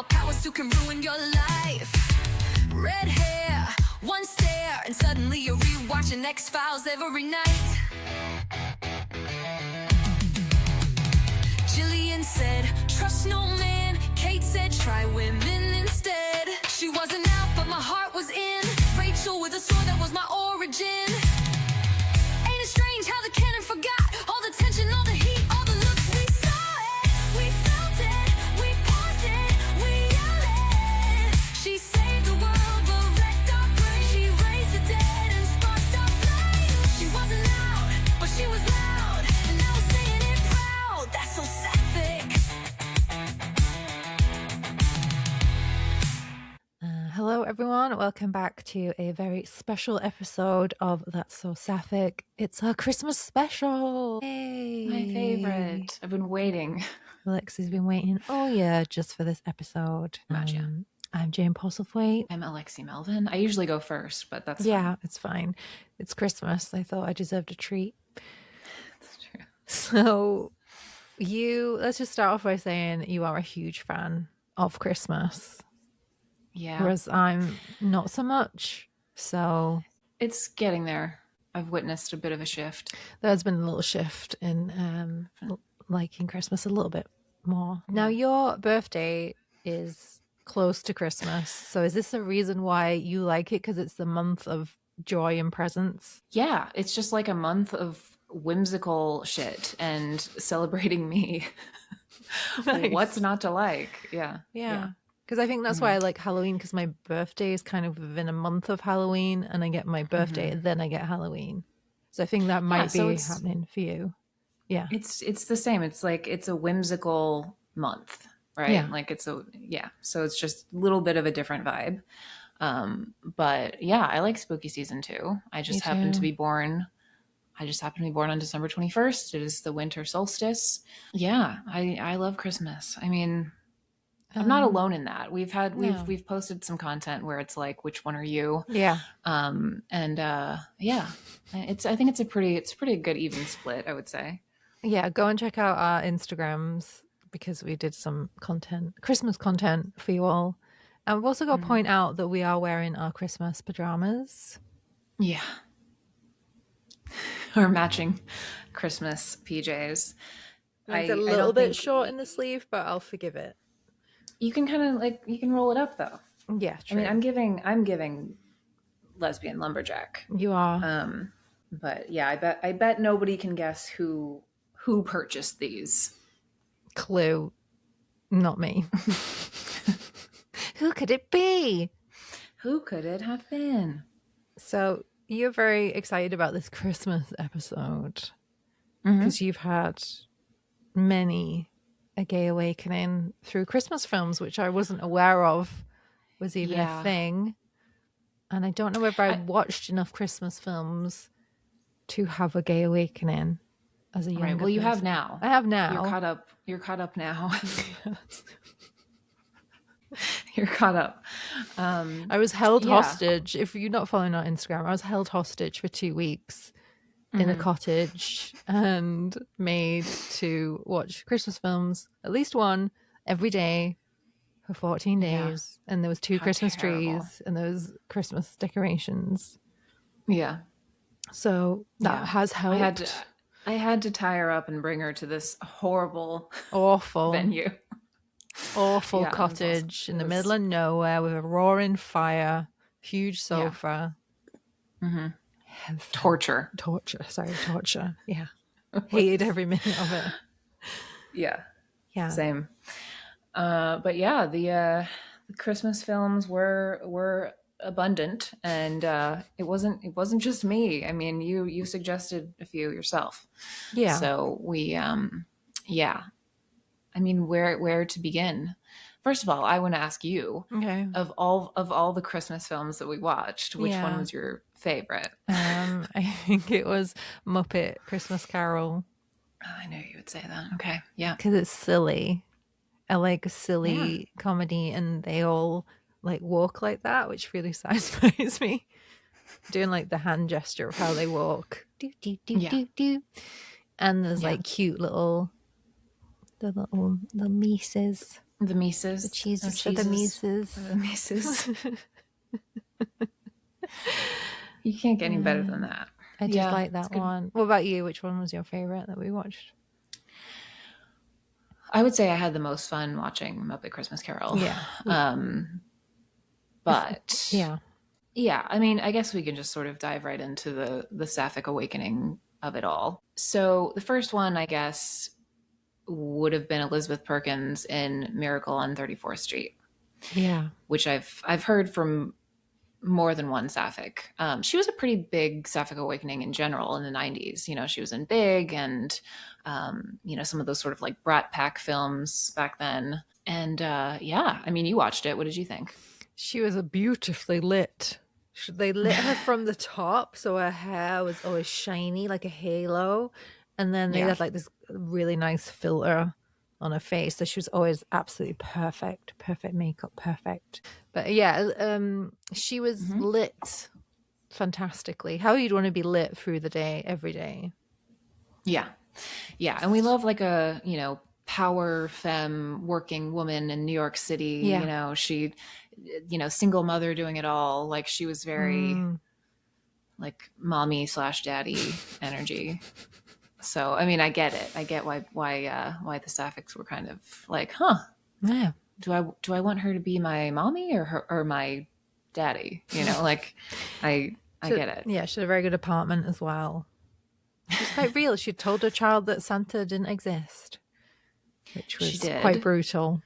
more powers who can ruin your life. Red hair, one stare, and suddenly you're rewatching X-Files every night. Jillian said, trust no man. Kate said, try women instead. She wasn't out, but my heart was in. Rachel with a sword, that was my origin. Ain't it strange how the canon forgot all the tension, all the heat, all the looks? We saw it, we felt it, we paused it, we yelled it. She saved the world, but wrecked our brain. She raised the dead and sparked our flame. She wasn't loud, but she was loud, and I was saying it proud. That's so sapphic. Hello everyone, welcome back to a very special episode of That's So Sapphic. It's our Christmas special. Yay! My favorite. I've been waiting. Alexi's been waiting all year just for this episode. Gotcha. I'm Jane Postlethwaite. I'm Alexi Melvin. I usually go first, but that's Yeah, fine. it's fine. It's Christmas. I thought I deserved a treat. That's true. So let's just start off by saying you are a huge fan of Christmas. Yeah. Whereas I'm not so much. So It's getting there. I've witnessed a bit of a shift. there's been a little shift in liking Christmas a little bit more. Now, your birthday is close to Christmas. So is this a reason why you like it? Because it's the month of joy and presents? Yeah, it's just like a month of whimsical shit and celebrating me. Nice. What's not to like? Yeah. Yeah. Because I think that's why I like Halloween, because my birthday is kind of within a month of Halloween, and I get my birthday, then I get Halloween. So I think that might so be it's- happening for you. Yeah. It's the same. It's like it's a whimsical month, right? Yeah. Like so it's just a little bit of a different vibe. But yeah, I like spooky season too. I just happened to too. be born on December 21st. It is the winter solstice. Yeah, I love Christmas. I mean, I'm not alone in that. We've posted some content where it's like, which one are you? Yeah. Yeah. I think it's a pretty good even split, I would say. Yeah, go and check out our Instagrams because we did some Christmas content for you all. And we've also got to point out that we are wearing our Christmas pajamas. Yeah. Or matching Christmas PJs. It's a little bit short in the sleeve, but I'll forgive it. You can kind of you can roll it up though. Yeah, true. I mean, I'm giving lesbian lumberjack. You are. But yeah, I bet nobody can guess who purchased these. Clue. Not me. Who could it be? Who could it have been? So you're very excited about this Christmas episode because you've had many a gay awakening through Christmas films, which I wasn't aware of was even a thing. And I don't know whether I watched enough Christmas films to have a gay awakening as a younger Right. Well, you person. have now. I have now. You're caught up now. You're caught up. I was held hostage. If you're not following our Instagram, I was held hostage for 2 weeks in a cottage and made to watch Christmas films, at least one every day for 14 days. And there was 2 Christmas terrible. trees and there was Christmas decorations. Yeah. So that has helped. I had to tie her up and bring her to this horrible Awful. venue. Awful Yeah, it was cottage awesome. in the It was- middle of nowhere with a roaring fire, huge sofa. Heaven. Torture. Torture. Yeah. Hated every minute of it. Yeah. Yeah. Same. But yeah, the Christmas films were abundant, and it wasn't just me. I mean, you suggested a few yourself. Yeah. So we yeah. I mean, where to begin? First of all, I want to ask you, Okay. of all the Christmas films that we watched, which Yeah. one was your favorite? I think it was Muppet Christmas Carol Oh, I knew you would say that. Okay. Yeah. because it's silly. I like silly comedy, and they all like walk like that, which really satisfies me. Doing like the hand gesture of how they walk. Do, do, do, Yeah. do, do. And there's Yeah. like cute little the Mises. The Mises. The cheeses No for the cheeses. Mises. The Mises. You can't get any better than that. I did like that one. What about you? Which one was your favorite that we watched? I would say I had the most fun watching Muppet Christmas Carol. Yeah. But yeah, I mean, I guess we can just sort of dive right into the Sapphic awakening of it all. So the first one, I guess, would have been Elizabeth Perkins in Miracle on 34th Street. Yeah. Which I've heard from more than one Sapphic. She was a pretty big Sapphic awakening in general in the 90s. You know, she was in Big and, you know, some of those sort of like Brat Pack films back then. And yeah, I mean, you watched it. What did you think? She was a beautifully lit. They lit her from the top, so her hair was always shiny like a halo. And then they had like this really nice filter on her face. So she was always absolutely perfect makeup, perfect. But yeah, she was lit fantastically. How you'd want to be lit through the day, every day. Yeah. Yeah. And we love like a, you know, power femme working woman in New York City. Yeah. You know, she, you know, single mother doing it all. Like she was very like mommy / daddy energy. So, I mean, I get it. I get why the Sapphics were kind of like, huh? Yeah. Do I want her to be my mommy or my daddy? You know, like I get it. Yeah, she had a very good apartment as well. She's quite real. She told her child that Santa didn't exist, which was quite brutal.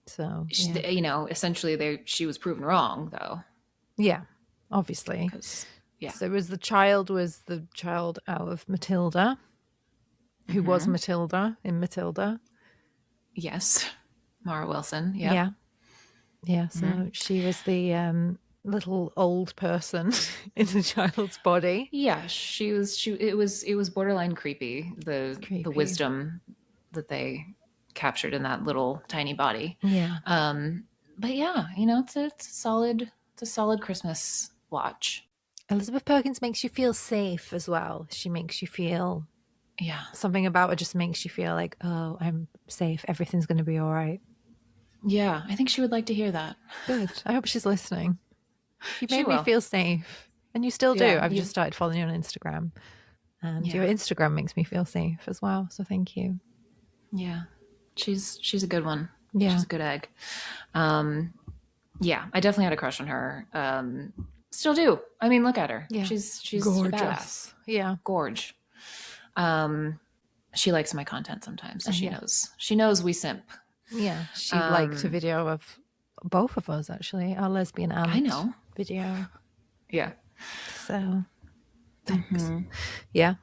So, you know, essentially she was proven wrong though. Yeah, obviously. Yeah. So the child out of Matilda, who was Matilda in Matilda. Yes. Mara Wilson. Yeah. Yeah. So she was the little old person in the child's body. Yeah. It was borderline creepy. The wisdom that they captured in that little tiny body. Yeah. But yeah, you know, it's a solid Christmas watch. Elizabeth Perkins makes you feel safe as well. She makes you feel something about her just makes you feel like, oh, I'm safe. Everything's going to be all right. Yeah, I think she would like to hear that. Good. I hope she's listening. You made me feel safe. And you still do. I've just started following you on Instagram. And your Instagram makes me feel safe as well. So thank you. Yeah. She's a good one. Yeah. She's a good egg. Yeah, I definitely had a crush on her. Still do. I mean, look at her. Yeah. She's gorgeous. Badass. Yeah. Gorge. She likes my content sometimes. So she knows we simp. Yeah. She liked a video of both of us, actually. Our lesbian aunt video. Yeah. So thanks. Yeah.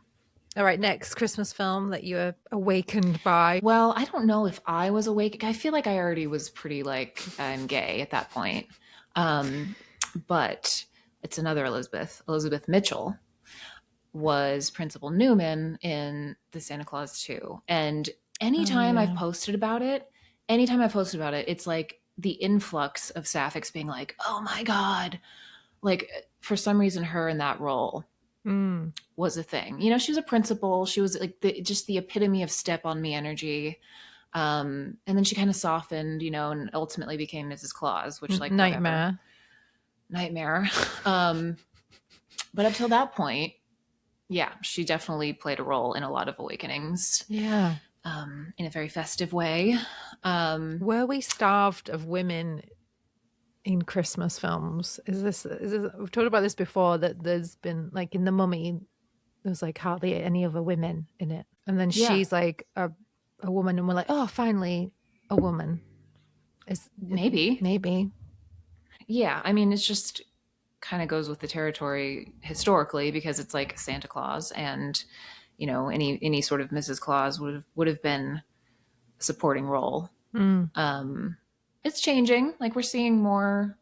All right, next Christmas film that you were awakened by. Well, I don't know if I was awake. I feel like I already was pretty like I'm gay at that point. But it's another Elizabeth. Elizabeth Mitchell was Principal Newman in The Santa Claus 2. And anytime I've posted about it, it's like the influx of Sapphics being like, oh my God. Like for some reason, her in that role was a thing. You know, she was a principal. She was like just the epitome of step on me energy. And then she kind of softened, you know, and ultimately became Mrs. Claus, which like nightmare. But up till that point, yeah, she definitely played a role in a lot of awakenings. Yeah. In a very festive way. Were we starved of women in Christmas films? Is this we've talked about this before, that there's been like in The Mummy, there's like hardly any other women in it. And then she's like a woman and we're like, oh, finally a woman. Maybe. Yeah. I mean, it's just kind of goes with the territory historically because it's like Santa Claus and, you know, any sort of Mrs. Claus would have been a supporting role. It's changing. Like we're seeing more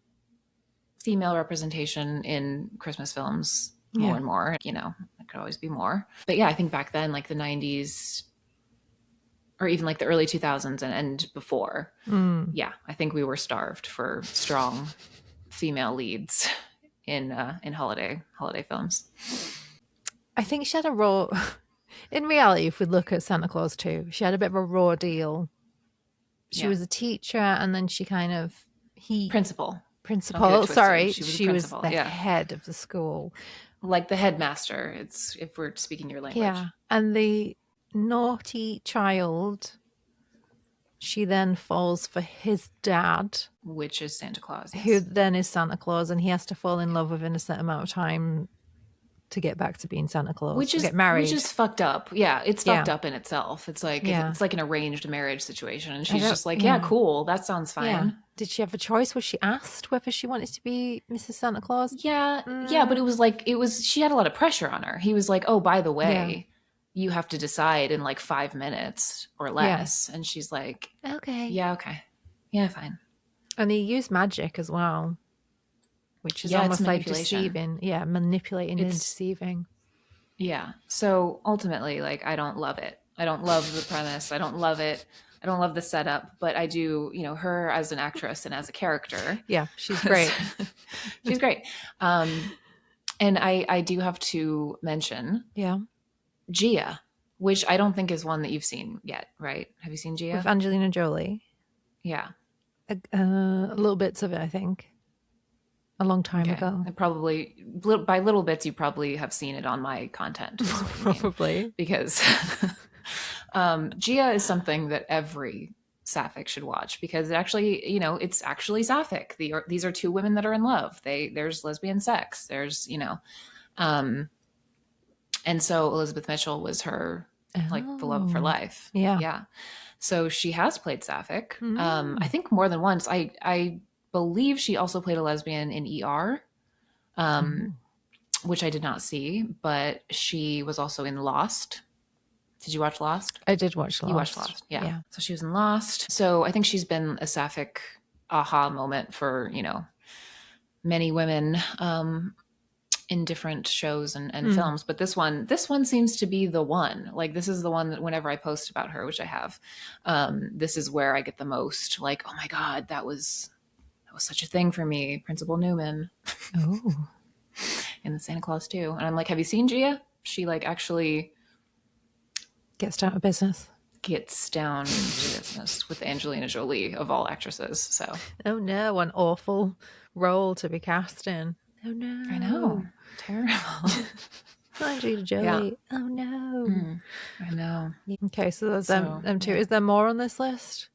female representation in Christmas films more and more. You know, it could always be more. But yeah, I think back then, like the 90s or even like the early 2000s and before, yeah, I think we were starved for strong female leads in holiday films. I think she had a role. In reality, if we look at Santa Claus 2, she had a bit of a raw deal. She was a teacher, and then she kind of Principal. Principal. Sorry, she was the head of the school, like the headmaster. It's if we're speaking your language. Yeah, and the naughty child. She then falls for his dad, which is Santa Claus, who then is Santa Claus, and he has to fall in love within a certain amount of time to get back to being Santa Claus, to get married. Which is fucked up. Yeah, it's fucked up in itself. It's like it's like an arranged marriage situation, and she's just like, yeah, cool, that sounds fine. Yeah. Did she have a choice? Was she asked whether she wanted to be Mrs. Santa Claus? Yeah, but it was she had a lot of pressure on her. He was like, oh, by the way, you have to decide in like 5 minutes or less. And she's like, okay. Yeah, fine. And he used magic as well, which is almost like deceiving. Yeah, manipulating and deceiving. Yeah. So ultimately, like, I don't love it. I don't love the premise. I don't love it. I don't love the setup, but I do, her as an actress and as a character. Yeah, she's great. She's great. And I do have to mention Gia, which I don't think is one that you've seen yet, right? Have you seen Gia? With Angelina Jolie. Yeah. Little bits of it, I think. A long time ago. And probably, by little bits, you probably have seen it on my content. Probably. Because Gia is something that every sapphic should watch, because it actually, it's actually sapphic. These are two women that are in love. There's lesbian sex. There's, and so Elizabeth Mitchell was her, like, the love of her life. Yeah. Yeah. So she has played sapphic. I think more than once. I believe she also played a lesbian in ER, which I did not see, but she was also in Lost. Did you watch Lost? I did watch Lost. You watched Lost, yeah. So she was in Lost. So I think she's been a sapphic aha moment for, many women in different shows and films. But this one seems to be the one. Like, this is the one that whenever I post about her, which I have, this is where I get the most, like, oh my God, that was such a thing for me, Principal Newman. Oh. In the Santa Claus 2. And I'm like, have you seen Gia? She, like, actually gets down to business with Angelina Jolie of all actresses. So, oh no, an awful role to be cast in. Oh no, I know, terrible. Angelina Jolie. Yeah. Oh no, I know. Okay, so there's them two. Is there more on this list?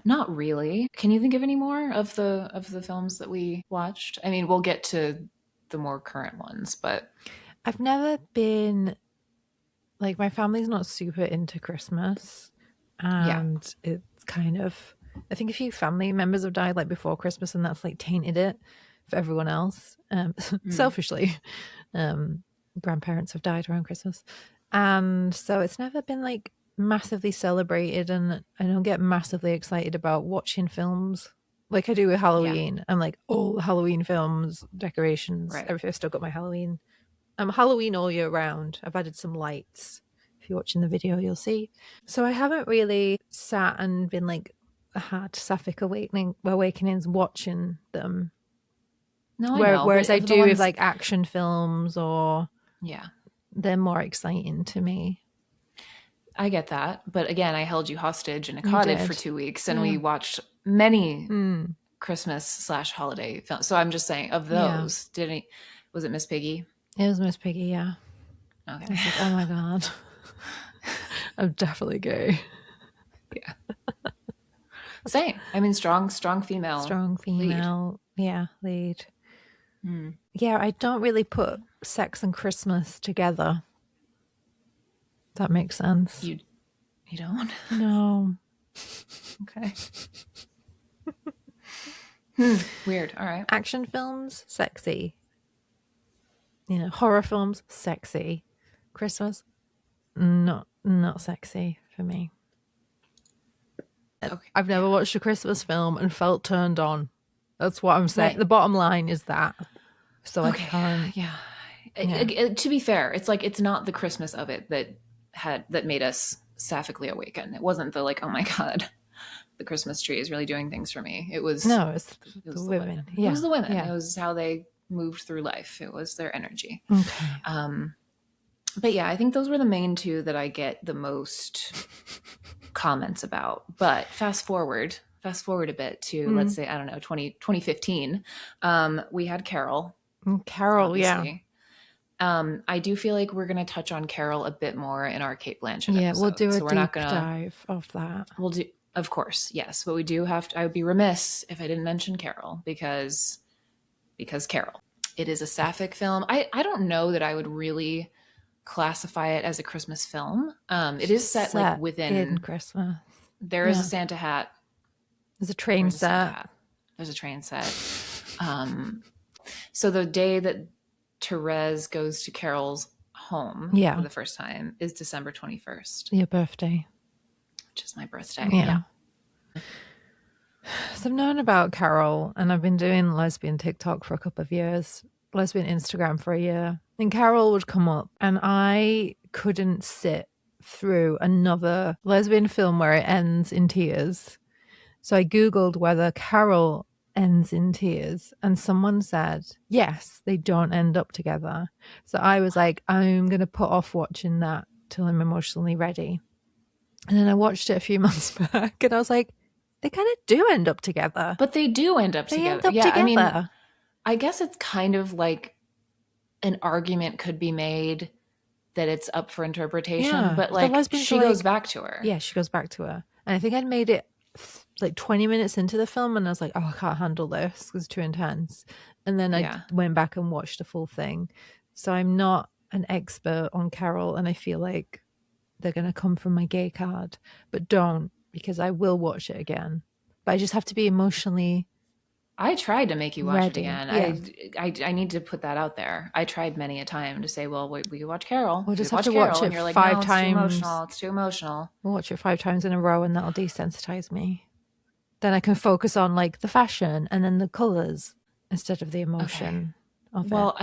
Not really. Can you think of any more of the films that we watched? I mean, we'll get to the more current ones, but I've never been, like, my family's not super into Christmas, and it's kind of, I think a few family members have died like before Christmas, and that's like tainted it for everyone else. Selfishly, grandparents have died around Christmas, and so it's never been like massively celebrated, and I don't get massively excited about watching films like I do with Halloween. I'm like, all the Halloween films, decorations, everything. I've still got my Halloween. Halloween all year round. I've added some lights. If you're watching the video, you'll see. So I haven't really sat and been like, had sapphic awakenings watching them. No, I know. Whereas I do with like action films, or they're more exciting to me. I get that, but again, I held you hostage in a cottage for 2 weeks, and we watched many Christmas/holiday films. So I'm just saying, of those, was it Miss Piggy? It was Miss Piggy, yeah. Okay. I was like, oh my God. I'm definitely gay. Yeah. Same. I mean, strong female. Strong female, lead. Yeah, I don't really put sex and Christmas together. That makes sense. You don't? No. Okay. Weird. All right. Action films, sexy. Horror films, sexy. Christmas, not sexy for me. Okay. I've never watched a Christmas film and felt turned on. That's what I'm saying. Right. The bottom line is that. So I can't. Yeah. To be fair, it's like, it's not the Christmas of it that made us sapphically awaken. It wasn't the like, oh my God, the Christmas tree is really doing things for me. It was the women. Yeah. It was the women. Yeah. It was how they moved through life. It was their energy. Okay. But yeah, I think those were the main two that I get the most comments about. But fast forward a bit to, let's say, I don't know, 2015. We had Carol, Carol, yeah. obviously. I do feel like we're going to touch on Carol a bit more in our Kate Blanchett Yeah, episode. we'll do a so we're deep not gonna, dive of that. We'll do, of course, yes. But we do have to, I would be remiss if I didn't mention Carol because Carol. It is a sapphic film. I don't know that I would really classify it as a Christmas film. It is set like within in Christmas. There is a Santa hat. There's a train set. There's a train set. So the day that Therese goes to Carol's home for the first time is December 21st. Your birthday. Which is my birthday. Yeah. So I've known about Carol and I've been doing lesbian TikTok for a couple of years, lesbian Instagram for a year. And Carol would come up and I couldn't sit through another lesbian film where it ends in tears. So I Googled whether Carol ends in tears and someone said, yes, they don't end up together. So I was like, I'm going to put off watching that till I'm emotionally ready. And then I watched it a few months back and I was like, they kind of do end up together. But they do end up together. End up together. I mean, I guess it's kind of like an argument could be made that it's up for interpretation, but like she goes back to her. Yeah, she goes back to her. And I think I'd made it like 20 minutes into the film and I was like, oh, I can't handle this. It's too intense. And then I went back and watched the full thing. So I'm not an expert on Carol and I feel like they're going to come from my gay card, but don't, because I will watch it again. But I just have to be emotionally I tried to make you watch ready. it again. Yeah. I need to put that out there. I tried many a time to say, well, we could watch Carol. We'll just have to watch it and you're like, 5 times. It's too emotional. We'll watch it 5 times in a row and that'll desensitize me. Then I can focus on like the fashion and then the colors instead of the emotion of it. Well,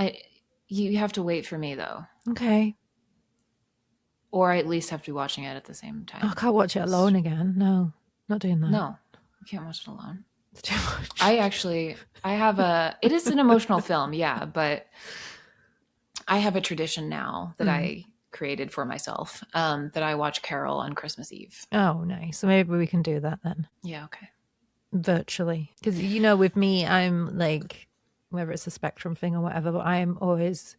you have to wait for me though. Okay. Or I at least have to be watching it at the same time. I can't watch it alone again. No, not doing that. No, you can't watch it alone. It's too much. It is an emotional film, yeah, but I have a tradition now that I created for myself that I watch Carol on Christmas Eve. Oh, nice. So maybe we can do that then. Yeah, okay. Virtually. Because, with me, I'm like, whether it's a spectrum thing or whatever, but I'm always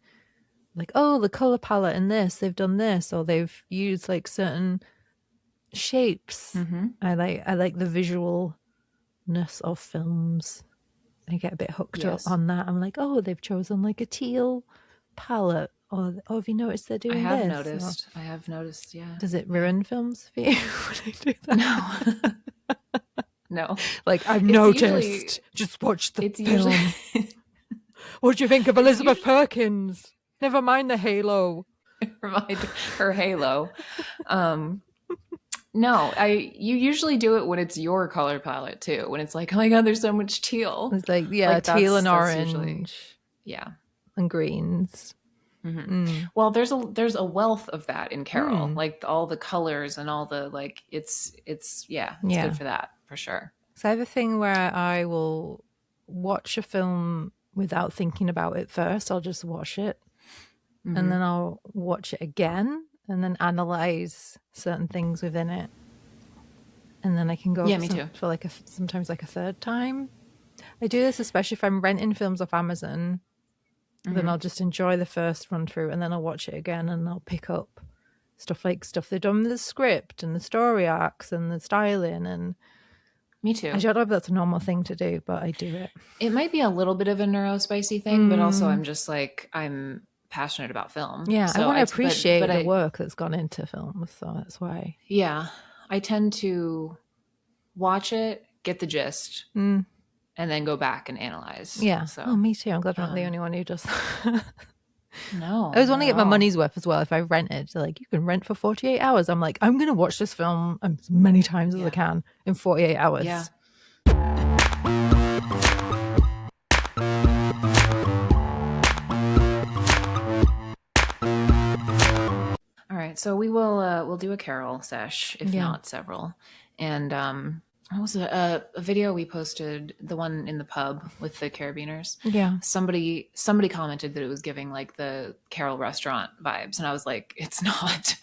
like, oh, the color palette in this, they've done this, or they've used like certain shapes. I like the visualness of films. I get a bit hooked up on that. I'm like, oh, they've chosen like a teal palette, or have you noticed they're doing this? I have noticed, yeah. Does it ruin films for you when I do that? No. Like, I've noticed. Just watch the film. What do you think of Elizabeth Perkins? Never mind the halo. Never mind her halo. No, you usually do it when it's your color palette too. When it's like, oh my god, there's so much teal. It's like, teal and orange. Usually, and greens. Well, there's a wealth of that in Carol. Like all the colors and all the like. It's good for that for sure. So I have a thing where I will watch a film without thinking about it first. I'll just watch it. And then I'll watch it again and then analyze certain things within it. And then I can go me too. For like sometimes like a third time. I do this especially if I'm renting films off Amazon. Then I'll just enjoy the first run through and then I'll watch it again and I'll pick up stuff they've done with the script and the story arcs and the styling. And me too. I don't know if that's a normal thing to do, but I do it. It might be a little bit of a neurospicy thing, but also I'm just like, I'm passionate about film. Yeah, so I want to appreciate the work that's gone into films, so that's why. Yeah, I tend to watch it, get the gist, and then go back and analyze. Yeah. So, me too. I'm glad I'm not the only one who does that. No. I always want to get my money's worth as well. If I rented, they're like, you can rent for 48 hours. I'm like, I'm going to watch this film as many times as I can in 48 hours. Yeah. All right, so we'll do a Carol sesh, if not several. And what was it? A video we posted, the one in the pub with the carabiners. Yeah. Somebody commented that it was giving like the Carol restaurant vibes, and I was like, it's not.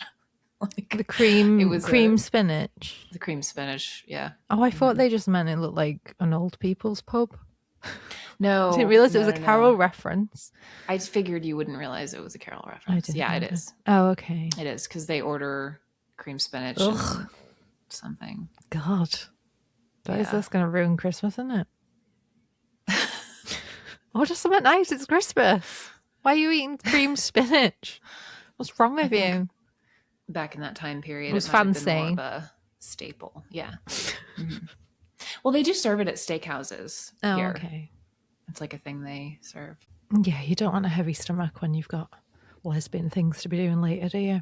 Like, The cream, it was cream spinach. the cream spinach. Yeah. Oh, I thought they just meant it looked like an old people's pub. No, I didn't realize it was a no. Carol reference. I just figured you wouldn't realize it was a Carol reference. didn't Yeah, it either. is. Oh, okay. It is because they order cream spinach Ugh. and something. God. That is Yeah. that's going to ruin Christmas, isn't it? Oh, just something nice. It's Christmas. Why are you eating cream spinach? What's wrong with you? Back in that time period, It was might have been fancy. more of a staple. Yeah. Mhm. Well, they do serve it at steakhouses Oh, here. okay. It's like a thing they serve. Yeah, you don't want a heavy stomach when you've got lesbian things to be doing later, do you?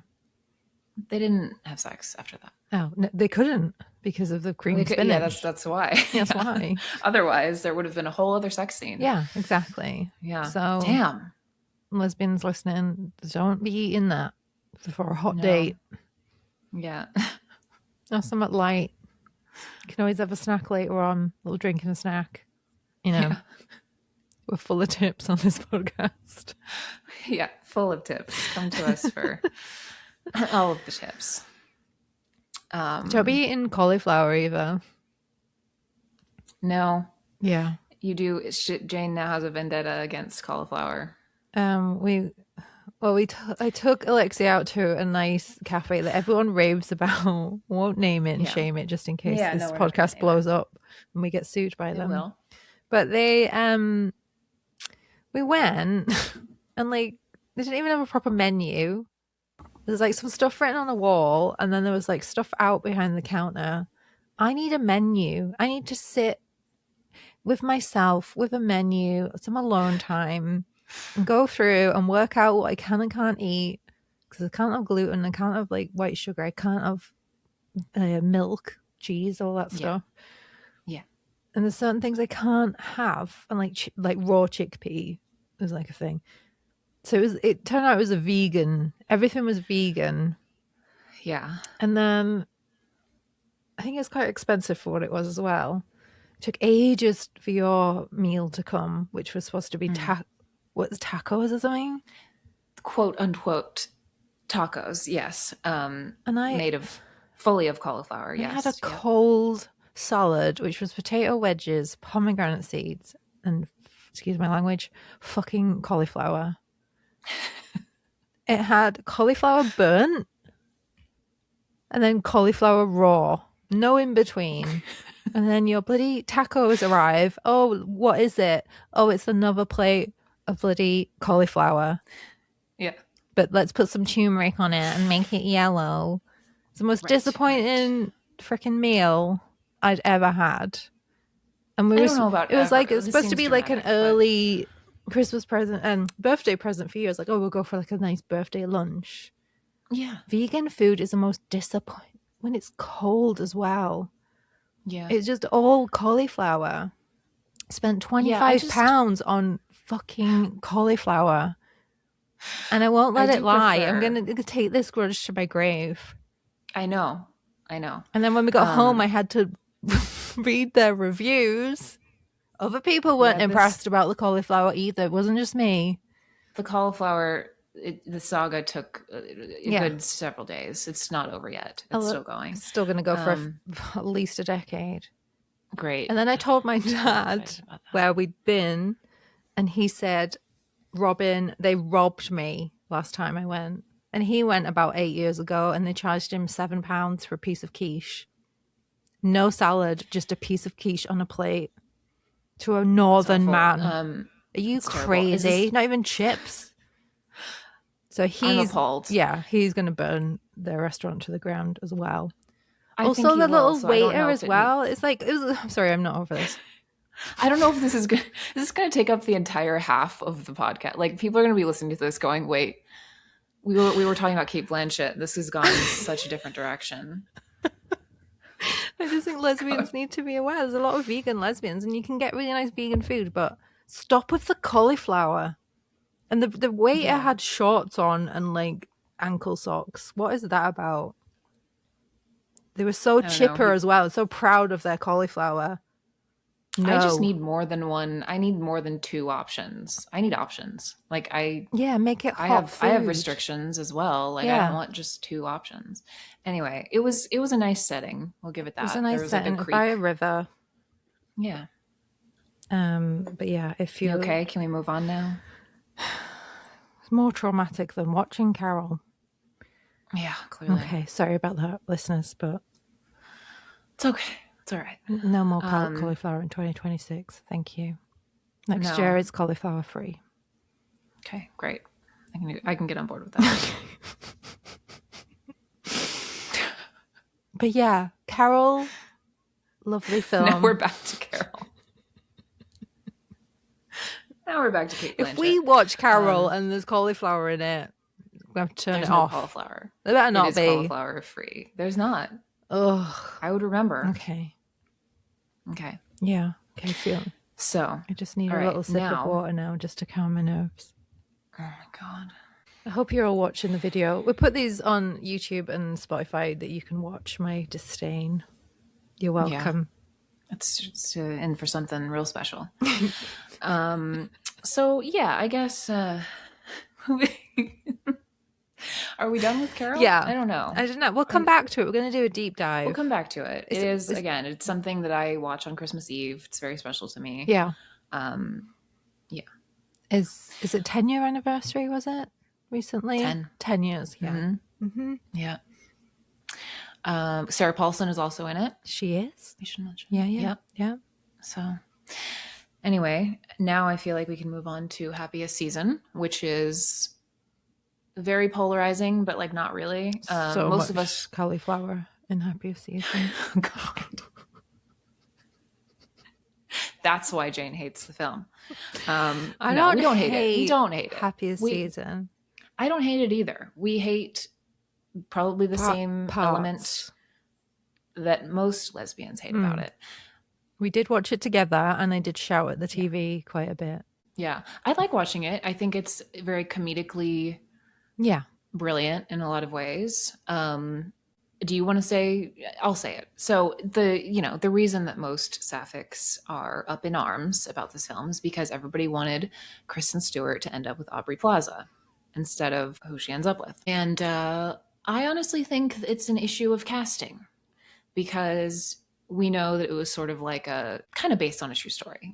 They didn't have sex after that. Oh, no, they couldn't because of the cream They could- spinach. yeah, that's why. That's why. Otherwise, there would have been a whole other sex scene. Yeah, exactly. Yeah. So- Damn. Lesbians listening, don't be eating that for a hot No. date. Yeah. Or something light. You can always have a snack later on, a little drink and a snack. You know, Yeah. we're full of tips on this podcast. Yeah. Full of tips. Come to us for all of the tips. Don't be eating cauliflower either. No, Yeah. you do. Jane now has a vendetta against cauliflower. I took Alexia out to a nice cafe that everyone raves about. Won't name it and Yeah. shame it just in case Yeah, this no, we're not gonna podcast name blows up and we get sued by It them. will. But they we went and like they didn't even have a proper menu. There's like some stuff written on the wall and then there was like stuff out behind the counter. I need a menu. I need to sit with myself with a menu, some alone time, and go through and work out what I can and can't eat because I can't have gluten, I can't have like white sugar, I can't have milk, cheese, all that Yeah. stuff. Yeah. And there's certain things I can't have, and like raw chickpea was like a thing. So it turned out it was a vegan. Everything was vegan, Yeah. and then I think it's quite expensive for what it was as well. It took ages for your meal to come, which was supposed to be tacos or something. Quote unquote tacos. Yes. And I Made of fully of cauliflower. I Yes. had a yeah. cold salad, which was potato wedges, pomegranate seeds, and excuse my language, fucking cauliflower. It had cauliflower burnt and then cauliflower raw, no in between. And then your bloody tacos arrive. Oh, what is it? Oh, it's another plate of bloody cauliflower. Yeah. But let's put some turmeric on it and make it yellow. It's the most Right, disappointing freaking meal I'd ever had. And I don't know about it was ever. like it's This supposed to seems be like an dramatic, but- early Christmas present and birthday present for you. I was like, oh, we'll go for like a nice birthday lunch. Yeah. Vegan food is the most disappointing when it's cold as well. Yeah. It's just all cauliflower. Spent 25 just- pounds on fucking cauliflower. And I won't let I it do lie. I'm prefer- going to take this grudge to my grave. I know. I know. And then when we got home, I had to read their reviews. Other people weren't Yeah, this- impressed about the cauliflower either. It wasn't just me. The cauliflower, the saga took a Yeah. good several days. It's not over yet. A It's li- still going. It's still going to go for Um, at least a decade. Great. And then I told my dad excited about that. where we'd been, and he said, Robin, they robbed me last time I went. And he went about 8 years ago, and they charged him £7 for a piece of quiche. No salad, just a piece of quiche on a plate to a northern awful. man. Are you it's terrible. crazy? Is this- Not even chips. So I'm he's appalled. yeah, he's going to burn their restaurant to the ground as well. I think Also, he the will, little so I don't know waiter if as it well. It's like, I'm sorry, I'm not over this. I don't know if this is good. This is going to take up the entire half of the podcast. Like people are going to be listening to this, going, "Wait, we were talking about Kate Blanchett. This has gone in such a different direction." I just think lesbians need to be aware. There's a lot of vegan lesbians, and you can get really nice vegan food, but stop with the cauliflower. And the waiter had shorts on and like ankle socks. What is that about? They were so I don't know. chipper as well, so proud of their cauliflower. I just No. need more than one. I need more than two options. I need options. Like Yeah, make it I hot have food. restrictions as well. Like I Yeah. don't want just two options. Anyway, it was a nice setting. We'll give it that. It was a There nice was setting like a creek. by a river. Yeah. But yeah, if You you okay? Can we move on now? it's more traumatic than watching Carol. Yeah, clearly. Okay, sorry about that, listeners, but It's okay. It's all right. no more cauliflower in 2026. Thank you. Next No. year is cauliflower free. Okay, great. I can get on board with that. But yeah, Carol, lovely film. Now we're back to Carol. Now we're back to Kate Blanchett. If we watch Carol and there's cauliflower in it, we have to turn There's it no off. cauliflower. There better It not is be. cauliflower free. There's not. Ugh. I would remember. Okay. Okay. Yeah. Okay, feel. So, I just need all a right, little sip now- of water now just to calm my nerves. oh my God. I hope you're all watching the video. We'll put these on YouTube and Spotify that you can watch my disdain. You're welcome. It's in for something real special. So yeah, I guess are we done with Carol? Yeah. I don't know. I don't know. We'll come back to it. We're going to do a deep dive. We'll come back to it. It's- Again, it's something that I watch on Christmas Eve. It's very special to me. Yeah. Yeah. Is it 10-year anniversary, was it? Recently? 10 years, yeah. Mhm. Yeah. Sarah Paulson is also in it. She is? We should mention. Yeah. Yep. Yeah. So anyway, now I feel like we can move on to Happiest Season, which is very polarizing, but like not really. So Most much of us cauliflower in Happiest Season. God. That's why Jane hates the film. I No, don't we don't hate it. We hate don't hate it. Happiest We- Season. I don't hate it either. We hate probably the same Parts. element that most lesbians hate about it. We did watch it together and I did shout at the TV quite a bit. Yeah. I like watching it. I think it's very comedically Yeah. brilliant in a lot of ways. Do you want to say? I'll say it. So the reason that most sapphics are up in arms about this film is because everybody wanted Kristen Stewart to end up with Aubrey Plaza instead of who she ends up with. And I honestly think it's an issue of casting because we know that it was sort of like a kind of based on a true story,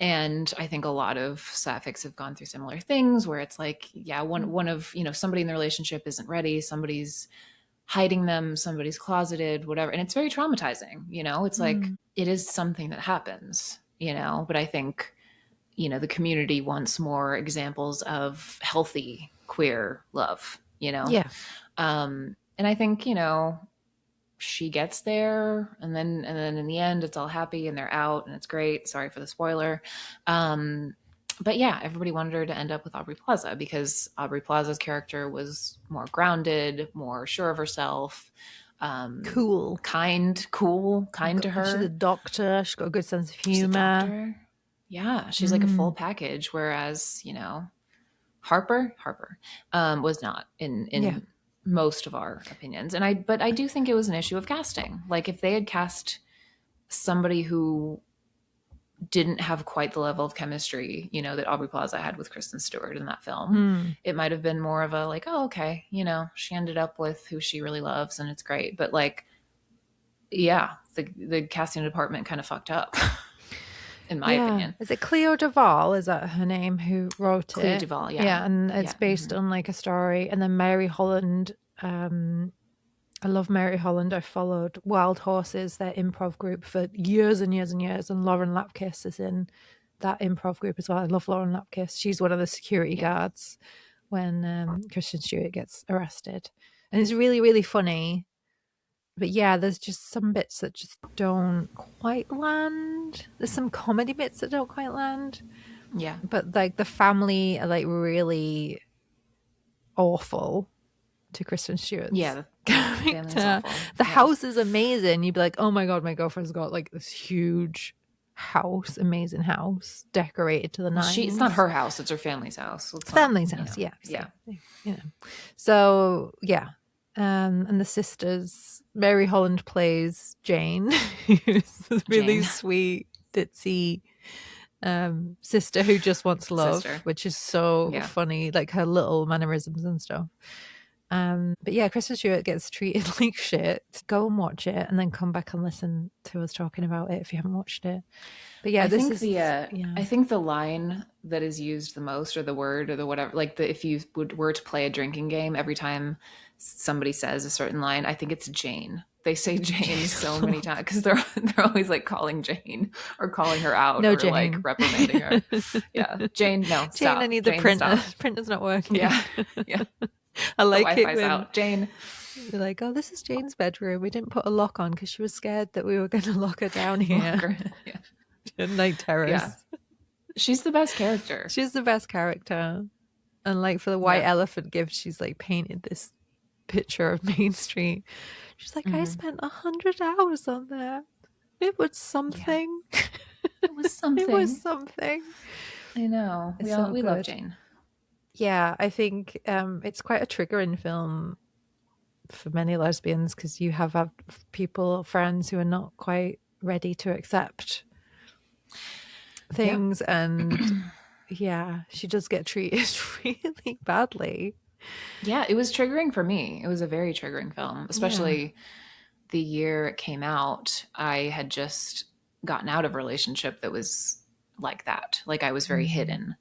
And I think a lot of sapphics have gone through similar things where it's like, yeah, one of, somebody in the relationship isn't ready, somebody's hiding them, somebody's closeted, whatever. And it's very traumatizing, It's like, it is something that happens, but I think, the community wants more examples of healthy queer love, Yeah. And I think, she gets there and then in the end it's all happy and they're out and it's great. Sorry for the spoiler. But yeah, everybody wanted her to end up with Aubrey Plaza because Aubrey Plaza's character was more grounded, more sure of herself, Cool. kind to her. She's a doctor. She's got a good sense of She's a humor. doctor. Yeah, she's like a full package. Whereas, Harper was not in Yeah. most of our opinions. But I do think it was an issue of casting. Like if they had cast somebody who didn't have quite the level of chemistry, that Aubrey Plaza had with Kristen Stewart in that film, it might have been more of a like, oh, okay, she ended up with who she really loves and it's great. But like, yeah, the casting department kind of fucked up. In my opinion. Is it Cleo Duvall? Is that her name? Who wrote Cleo it? Duvall, yeah. Yeah, and it's Yeah. based on like a story. And then Mary Holland. I love Mary Holland. I followed Wild Horses, their improv group, for years and years and years. And Lauren Lapkus is in that improv group as well. I love Lauren Lapkus. She's one of the security guards when Kristen Stewart gets arrested. And it's really, really funny. But yeah, there's just some bits that just don't quite land. There's some comedy bits that don't quite land. Yeah. But like the family are like really awful to Kristen Stewart. Yeah. The family's awful. The Yeah. house is amazing. You'd be like, oh my God, my girlfriend's got like this huge house, amazing house, decorated to the nines. It's not her house, it's her family's house. So it's not, Family's house, yeah. Yeah. So, So yeah. And the sisters, Mary Holland plays Jane, who's a really Jane. sweet, ditzy sister who just wants love, Sister. which is so Yeah. funny, like her little mannerisms and stuff. But yeah, Kristen Stewart gets treated like shit. Go and watch it and then come back and listen to us talking about it if you haven't watched it. But yeah, I this think is I think the line that is used the most, or the word, or the whatever, like if you were to play a drinking game, every time somebody says a certain line, I think it's Jane. They say Jane so many times because they're always like calling Jane or calling her out, No, or Jane. like reprimanding her. Yeah, Jane. No, Jane, stop. I need the Jane, printer. stop. Printer's not working. Yeah, yeah. I The like it Wi-Fi's when out. Jane. they're like, "Oh, this is Jane's bedroom. We didn't put a lock on because she was scared that we were going to lock her down here." Yeah. Night terrors. Yeah. She's the best character. She's the best character. And like for the White Yeah. Elephant gift, she's like painted this picture of Main Street. She's like, I Mhm. spent 100 hours on that. It was something. It was something. It was something. I know. It's We so love good. Jane. Yeah, I think it's quite a triggering film for many lesbians because you have people, friends who are not quite ready to accept things. And yeah, she does get treated really badly. Yeah, it was triggering for me. It was a very triggering film, especially the year it came out. I had just gotten out of a relationship that was like that. Like I was very hidden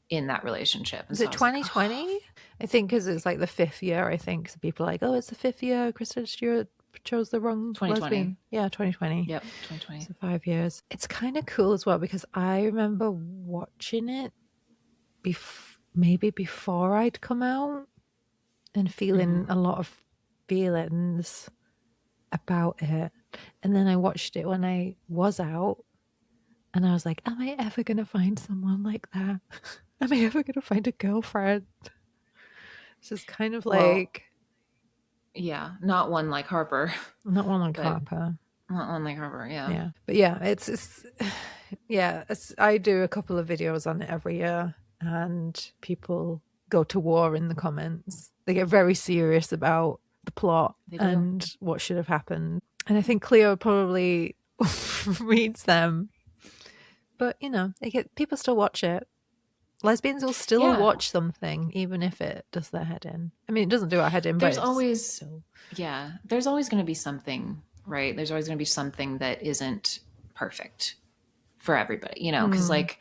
in that relationship. And Was so it I was like, 2020? I think because it's like the 5th year, I think. So people are like, oh, it's the 5th year. Kristen Stewart chose the wrong 2020. lesbian. Yeah, 2020. Yep, 2020. So 5 years. It's kind of cool as well because I remember watching it maybe before I'd come out and feeling a lot of feelings about it. And then I watched it when I was out and I was like, am I ever going to find someone like that? Am I ever going to find a girlfriend? It's just kind of like... Yeah, not one like Harper. Not one like But- Harper. Not one like Harper, yeah. Yeah. But yeah, it's yeah, I do a couple of videos on it every year and people go to war in the comments. They get very serious about the plot They do. and what should have happened. And I think Cleo probably reads them. But you know, people still watch it. Lesbians will still Yeah. watch something even if it does their head in. I mean, it doesn't do our head in, There's but always still... Yeah, there's always going to be something, right? There's always going to be something that isn't perfect for everybody, because like,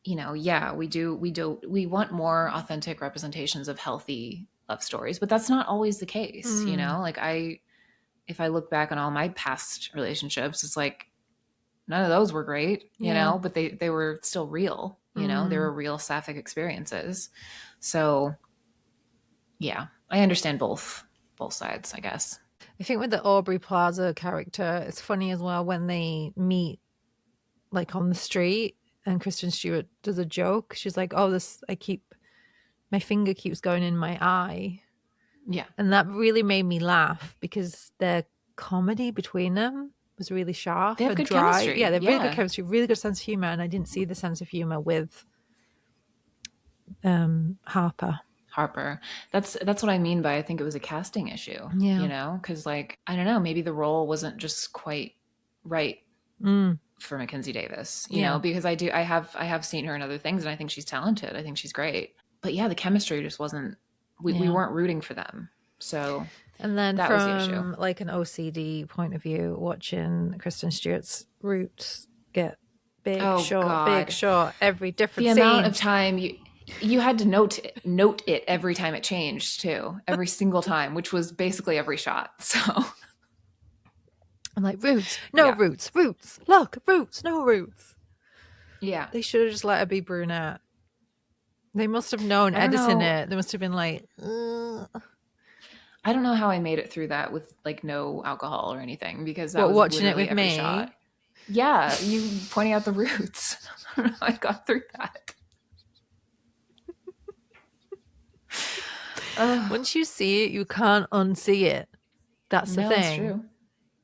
yeah, we want more authentic representations of healthy love stories, but that's not always the case, like if I look back on all my past relationships, it's like none of those were great, Yeah. but they were still real, they were real sapphic experiences. So yeah, I understand both sides, I guess. I think with the Aubrey Plaza character, it's funny as well when they meet like on the street and Kristen Stewart does a joke. She's like, oh, my finger keeps going in my eye. Yeah. And that really made me laugh because their comedy between them was really sharp They have and good dry. chemistry. Yeah, they have really Yeah. good chemistry, really good sense of humor. And I didn't see the sense of humor with Harper. That's what I mean by I think it was a casting issue. Yeah. Because like I don't know, maybe the role wasn't just quite right for Mackenzie Davis. You know, because I have seen her in other things, and I think she's talented. I think she's great. But yeah, the chemistry just wasn't. We weren't rooting for them. So And then that was the from issue. like an OCD point of view, watching Kristen Stewart's roots get big, Oh, short, God. big, short, every different The scene. amount of time you had to note it every time it changed too, every single time, which was basically every shot. So I'm like, roots, no Yeah. roots, look, roots, no roots. yeah. They should have just let her be brunette. They must have known I don't editing know. it. They must have been like, ugh. I don't know how I made it through that with like no alcohol or anything, because that What, was watching it literally with every me? shot. Yeah, you pointing out the roots. I don't know how I got through that. Once you see it, you can't unsee it. That's the No, thing. it's true.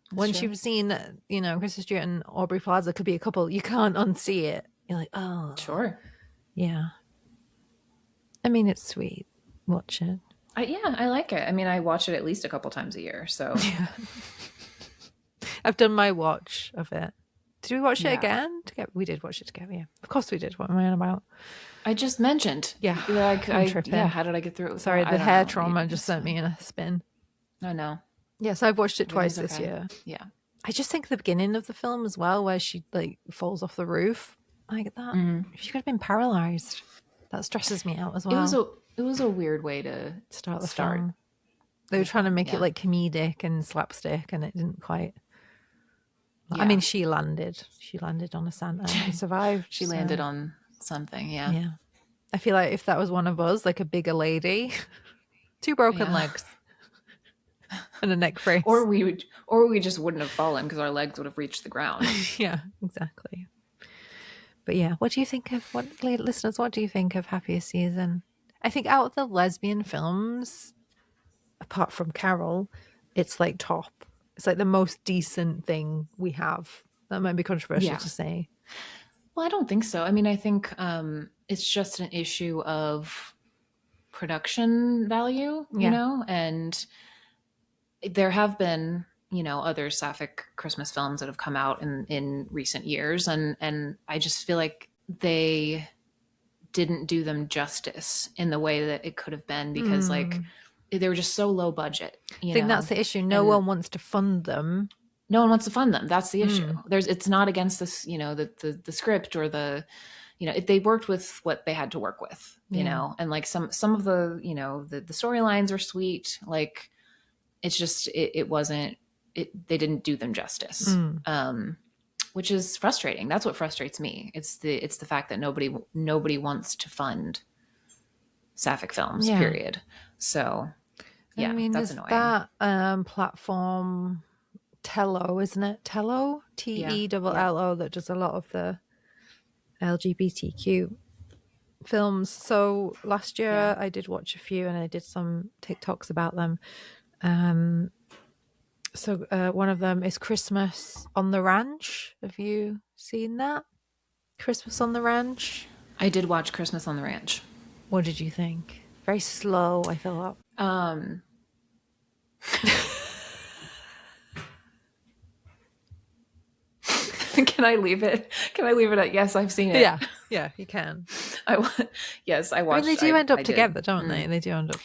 It's Once true. you've seen, Kristen Stewart and Aubrey Plaza could be a couple, you can't unsee it. You're like, oh, Sure. yeah. I mean, it's sweet. Watch it. Yeah, I like it. I mean, I watch it at least a couple times a year. So I've done my watch of it. Did we watch it Yeah. again? Together? We did watch it together, yeah. Of course we did. What am I on about? I just mentioned. Yeah, I'm tripping. yeah. How did I get through it? with Sorry, that? I the don't hair know. trauma It's just sent me in a spin. I know. Yes, I've watched it twice this okay. year. Yeah. I just think the beginning of the film as well, where she like falls off the roof, like that. She could have been paralyzed. That stresses me out as well. It was a weird way to start the film. They were trying to make it like comedic and slapstick, and it didn't quite. I mean, she landed on a Santa and survived. She landed on something. Yeah. Yeah. I feel like if that was one of us, like a bigger lady, 2 broken legs and a neck brace. Or we just wouldn't have fallen because our legs would have reached the ground. Yeah, exactly. But yeah, what do you think of listeners? What do you think of Happiest Season? I think out of the lesbian films, apart from Carol, it's like top. It's like the most decent thing we have. That might be controversial to say. Well, I don't think so. I mean, I think it's just an issue of production value, you know, and there have been, you know, other sapphic Christmas films that have come out in recent years, and I just feel like they didn't do them justice in the way that it could have been, because like they were just so low budget. I think that's the issue. No one wants to fund them. No one wants to fund them. That's the issue. It's not against this, you know, the script or the, you know, they worked with what they had to work with, you know, and like some of the, you know, the storylines are sweet. Like it's just, it wasn't, they didn't do them justice. Which is frustrating. That's what frustrates me. It's the fact that nobody wants to fund sapphic films, period. So yeah, I mean, that's there's annoying. that platform Tello, isn't it? Tello, Tello, that does a lot of the LGBTQ films. So last year I did watch a few, and I did some TikToks about them. So one of them is Christmas on the Ranch. Have you seen that? Christmas on the Ranch? I did watch Christmas on the Ranch. What did you think? Very slow, I felt. Can I leave it? Can I leave it at yes? I've seen it. Yeah, you can. Yes, I I watched. mean, they do end up I together, did. don't they? They do end up.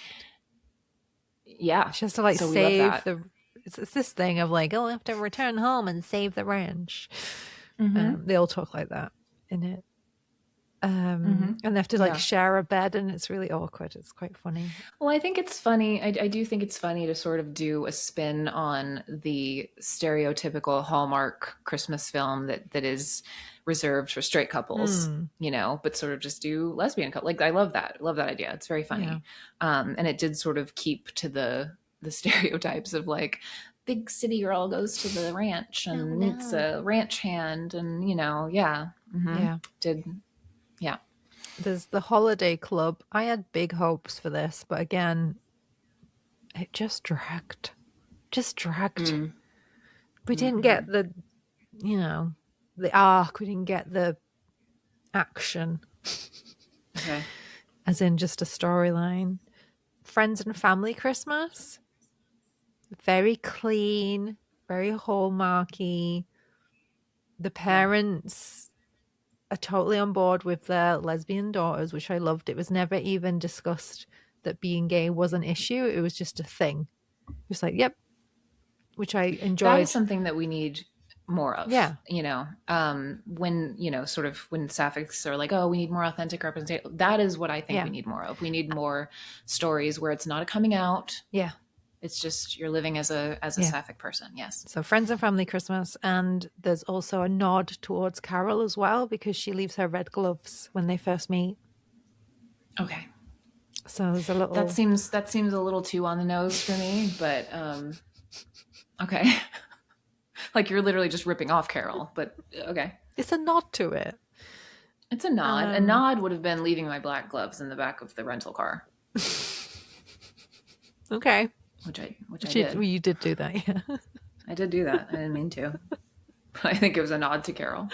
Yeah, She has to like So we love save that. the. It's this thing of like, oh, I have to return home and save the ranch. They all talk like that in it. And they have to like share a bed, and it's really awkward. It's quite funny. Well, I think it's funny. I do think it's funny to sort of do a spin on the stereotypical Hallmark Christmas film that is reserved for straight couples, you know, but sort of just do lesbian couple. Like I love that. I love that idea. It's very funny. And it did sort of keep to the stereotypes of like big city girl goes to the ranch and meets a ranch hand, and you know, There's the Holiday Club. I had big hopes for this, but again, it just dragged. We didn't get the, you know, the arc. We didn't get the action. Okay. As in just a storyline. Friends and Family Christmas. Very clean, very hallmarky. The parents are totally on board with their lesbian daughters, which I loved. It was never even discussed that being gay was an issue. It was just a thing. It was like, yep, which I enjoyed. That is something that we need more of. Yeah. You know, when, you know, sort of when sapphics are like, oh, we need more authentic representation. That is what I think we need more of. We need more stories where it's not a coming out. Yeah. It's just you're living as a sapphic person. Yes. So Friends and Family Christmas. And there's also a nod towards Carol as well, because she leaves her red gloves when they first meet. Okay. So there's a little... That seems a little too on the nose for me, but okay. Like you're literally just ripping off Carol, but okay. It's a nod to it. It's a nod. A nod would have been leaving my black gloves in the back of the rental car. Okay. Which I did. You did do that, yeah. I did do that. I didn't mean to. But I think it was a nod to Carol.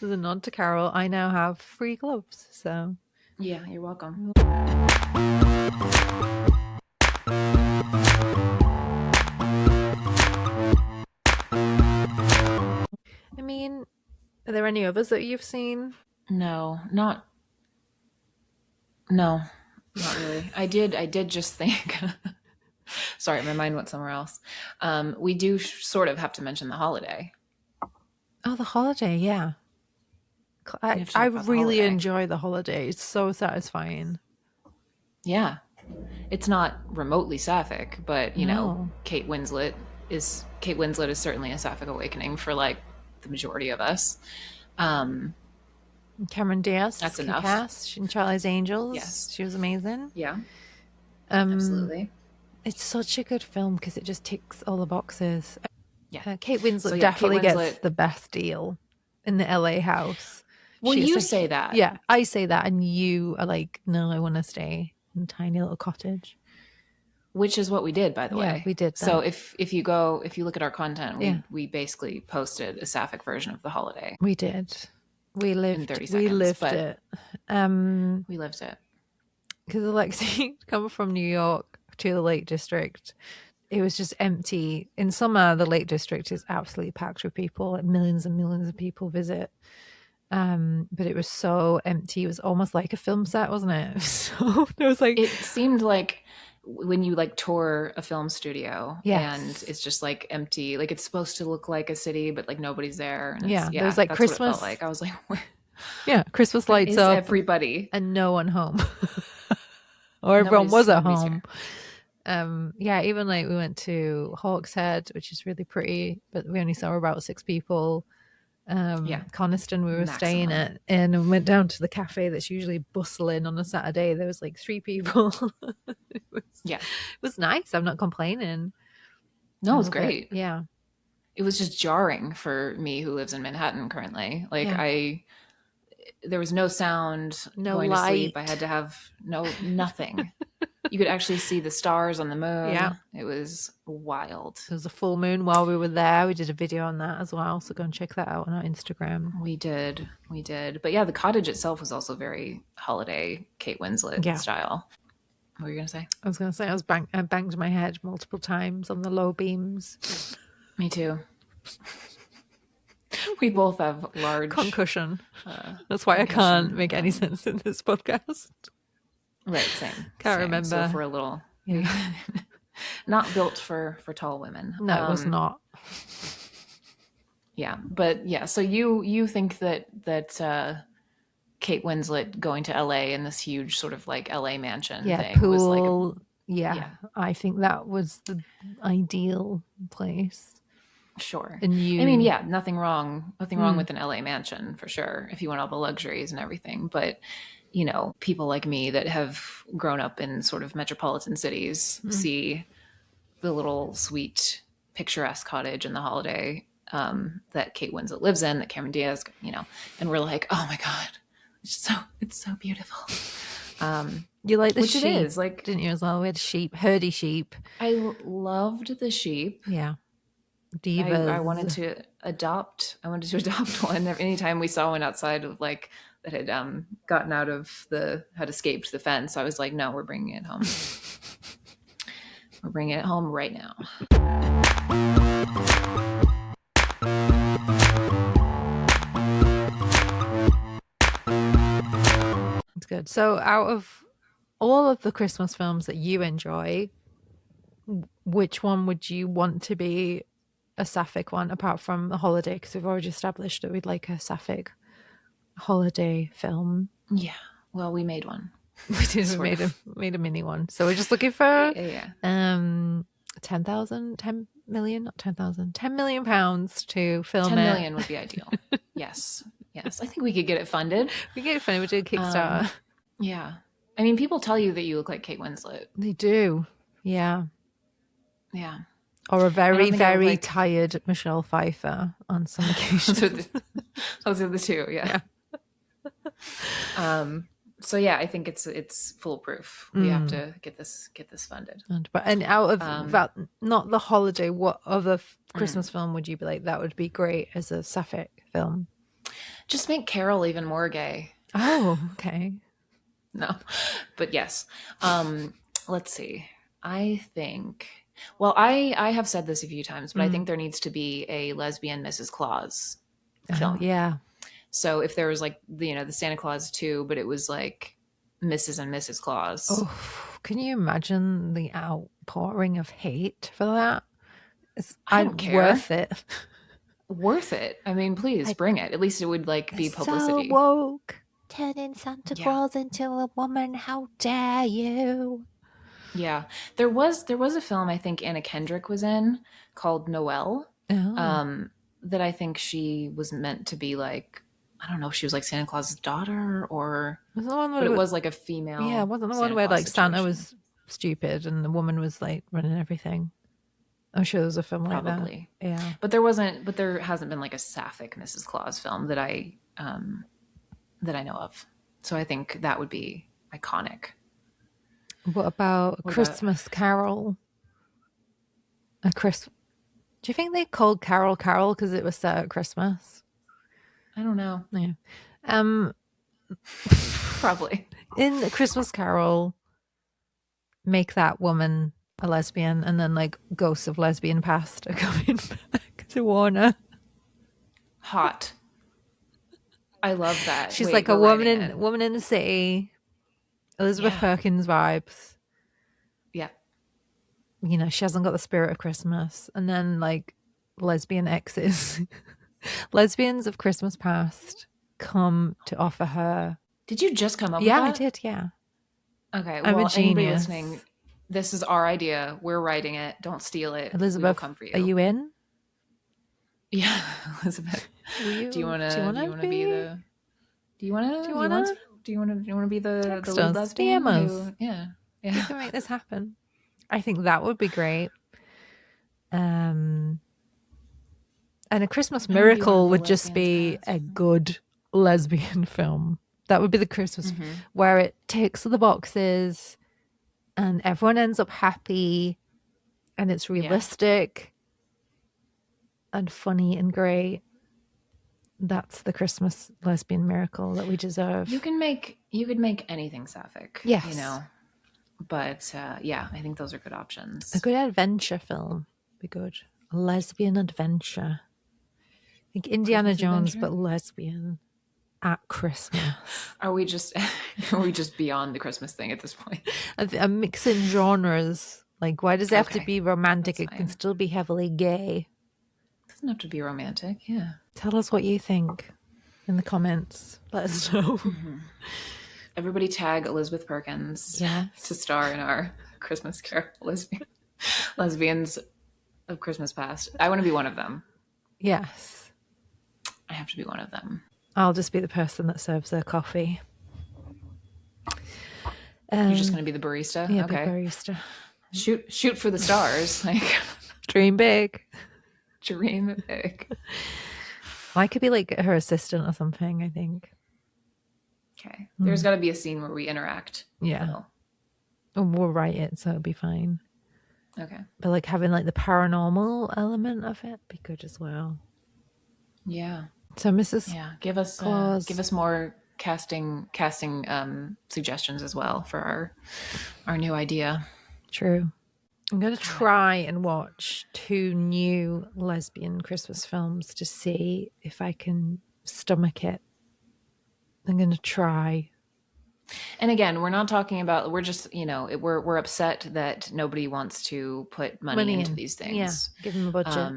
There's a nod to Carol. I now have free gloves, so... Yeah, you're welcome. Are there any others that you've seen? No, not really. I did just think. Sorry, my mind went somewhere else. We do sort of have to mention The Holiday. Oh, The Holiday, yeah. We have to I talk about The really Holiday. enjoy The Holiday. It's so satisfying. Yeah, it's not remotely sapphic, but you know, No. Kate Winslet is certainly a sapphic awakening for like the majority of us. Cameron Diaz, That's enough. Kick-Ass, in Charlie's Angels. Yes. She was amazing. Yeah, absolutely. It's such a good film because it just ticks all the boxes. Yeah. Kate Winslet So, yeah, definitely Kate gets Winslet- the best deal in the LA house. Well, She's you like- say that. Yeah, I say that, and you are like, no, I want to stay in a tiny little cottage. Which is what we did, by the Yeah, way. we did So that. if you look at our content, Yeah. we basically posted a sapphic version of The Holiday. We did. We lived. 30 We seconds, lived but- it. We lived it. Because Alexi come from New York to the Lake District. It was just empty. In summer, the Lake District is absolutely packed with people. Like millions and millions of people visit. But it was so empty. It was almost like a film set, wasn't it? So there was like It seemed like when you like tour a film studio Yes. and it's just like empty, like it's supposed to look like a city, but like nobody's there. And Yeah, there was, like, that's what it Christmas- felt like. I was like, where yeah, Christmas lights is up everybody? and no one home, or everyone Nobody's- was at nobody's home. Yeah, even like we went to Hawkshead, which is really pretty, but we only saw about 6 people. Yeah. Coniston we were staying Maximum. at, and went down to the cafe that's usually bustling on a Saturday. There was like 3 people. Yeah. It was nice. I'm not complaining. No, it was But, great. yeah. It was just jarring for me who lives in Manhattan currently. Like Yeah. there was no sound No going to sleep. I light. had to have nothing. You could actually see the stars on the moon. Yeah. It was wild. There was a full moon while we were there. We did a video on that as well. So go and check that out on our Instagram. We did. But yeah, the cottage itself was also very holiday Kate Winslet Yeah. style. What were you going to say? I was going to say, I banged my head multiple times on the low beams. Me too. We both have large Concussion. That's why I can't make any sense in this podcast. Right, same. Can't same. remember. So for a little Yeah. not built for tall women. No, it was not. Yeah, but yeah, so you think that Kate Winslet going to LA in this huge sort of like LA mansion Yeah, thing pool. was like yeah, I think that was the ideal place. sure. And you, I mean, yeah, nothing wrong with an LA mansion for sure if you want all the luxuries and everything, but you know, people like me that have grown up in sort of metropolitan cities see the little sweet picturesque cottage in The Holiday that Kate Winslet lives in, that Cameron Diaz, you know, and we're like, oh my god, it's so beautiful. you like the Which sheep, it is, like- didn't you as well? We had sheep, herdy sheep. I loved the sheep. Yeah, divas. I wanted to adopt one. Anytime we saw one outside of like that had had escaped the fence, I was like, no, we're bringing it home. We're bringing it home right now. It's good. So, out of all of the Christmas films that you enjoy, which one would you want to be a sapphic one apart from The Holiday? Because we've already established that we'd like a sapphic holiday film. Yeah. Well, we made one. We did. Sort We of. made a mini one. So we're just looking for Yeah. 10 million, not 10,000, 10 million pounds to film 10 it. million would be ideal. Yes. Yes. I think we could get it funded. We get it funny. We do a Kickstarter. Yeah. I mean, people tell you that you look like Kate Winslet. They do. Yeah. Yeah. Or a very, think I look very like- tired Michelle Pfeiffer on some Those are occasions. those are the two. Yeah. So yeah, I think it's foolproof. We have to get this funded. And out of that, not The Holiday, what other Christmas film would you be like, that would be great as a sapphic film? Just make Carol even more gay. Oh, okay. No, but yes. Let's see. I think. Well, I have said this a few times, but I think there needs to be a lesbian Mrs. Claus film. Yeah. So if there was like the Santa Claus 2, but it was like Mrs. and Mrs. Claus. Oh, can you imagine the outpouring of hate for that? I don't care. Worth it. Worth it. I mean, please bring it. At least it would like be publicity. So woke, turning Santa Claus into a woman. How dare you? Yeah, there was a film I think Anna Kendrick was in called Noelle. That I think she was meant to be like, I don't know if she was like Santa Claus's daughter or, but it was like a female. Yeah, wasn't the one where like Santa was stupid and the woman was like running everything? I'm sure there was a film like that. Probably. Yeah. But there hasn't been like a sapphic Mrs. Claus film that I know of. So I think that would be iconic. What about Christmas Carol? Do you think they called Carol because it was set at Christmas? I don't know. Yeah. Probably. In A Christmas Carol, make that woman a lesbian, and then like ghosts of lesbian past are coming back to Warner. Hot. I love that. She's like a woman in the city. Elizabeth Perkins vibes. Yeah. You know, she hasn't got the spirit of Christmas. And then like lesbian exes, lesbians of Christmas past come to offer her. Did you just come up with that? Yeah, I did, yeah. Okay. I'm a genius. Listening, this is our idea. We're writing it. Don't steal it. Elizabeth, we will come for you. Are you in? Yeah, Elizabeth. Do you want to be the? Do you want to be the lead lesbian? Yeah. We can make this happen. I think that would be great. And A Christmas Miracle would just be a good lesbian film. That would be the Christmas where it ticks the boxes and everyone ends up happy and it's realistic and funny and great. That's the Christmas lesbian miracle that we deserve. You could make anything sapphic. Yes. You know. But I think those are good options. A good adventure film would be good. A lesbian adventure. I think Indiana Jones, but lesbian at Christmas. Are we just beyond the Christmas thing at this point? A mix in genres. Like, why does it have to be romantic? It can still be heavily gay. It doesn't have to be romantic. Yeah. Tell us what you think in the comments. Let us know. Everybody tag Elizabeth Perkins to star in our Christmas Carol lesbians of Christmas past. I want to be one of them. Yes. I have to be one of them. I'll just be the person that serves their coffee. You're just going to be the barista? Yeah, okay. Be barista. Shoot for the stars. Like, dream big. Dream big. I could be like her assistant or something, I think. Okay. There's got to be a scene where we interact. Yeah. We'll write it, so it'll be fine. Okay. But like having like the paranormal element of it be good as well. Yeah. So Mrs. Give us more casting suggestions as well for our new idea. True. I'm going to try and watch 2 new lesbian Christmas films to see if I can stomach it. I'm going to try. And again, we're not talking about, we're just, we're upset that nobody wants to put money into these things. Yeah, give them a budget.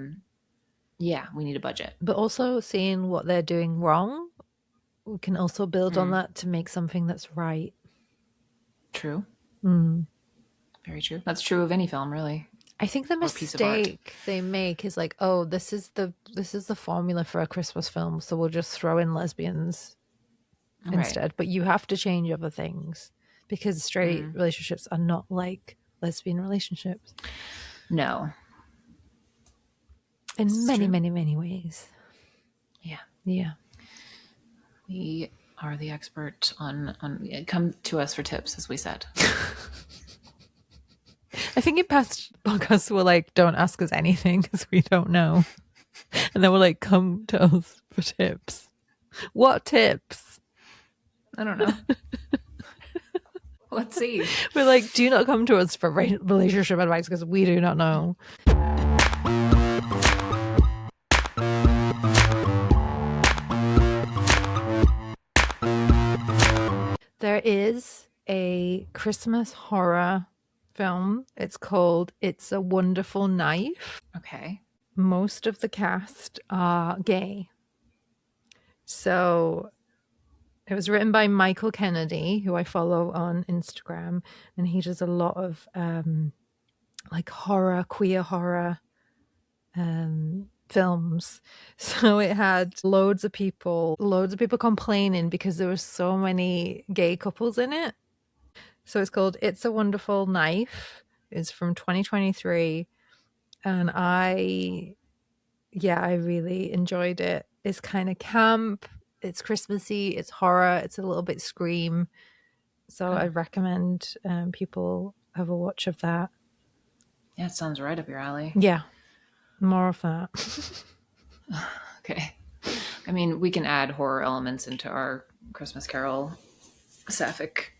We need a budget. But also seeing what they're doing wrong, we can also build on that to make something that's right. True. Very true. That's true of any film, really. I think the mistake they make is like, oh, this is the formula for a Christmas film, so we'll just throw in lesbians instead. But you have to change other things because straight relationships are not like lesbian relationships. No. In many ways. Yeah. We are the expert on come to us for tips, as we said. I think in past podcasts we're like, don't ask us anything because we don't know. And then we're like, come to us for tips. What tips? I don't know. Let's see. We're like, do not come to us for relationship advice because we do not know. a Christmas horror film. It's called It's a Wonderful Knife. Okay. Most of the cast are gay. So it was written by Michael Kennedy, who I follow on Instagram, and he does a lot of like horror, queer horror films. So it had loads of people complaining because there were so many gay couples in it. So it's called It's a Wonderful Knife. It's from 2023. And I really enjoyed it. It's kind of camp. It's Christmassy. It's horror. It's a little bit Scream. So I'd recommend people have a watch of that. Yeah, it sounds right up your alley. Yeah, more of that. Okay. I mean, we can add horror elements into our Christmas Carol sapphic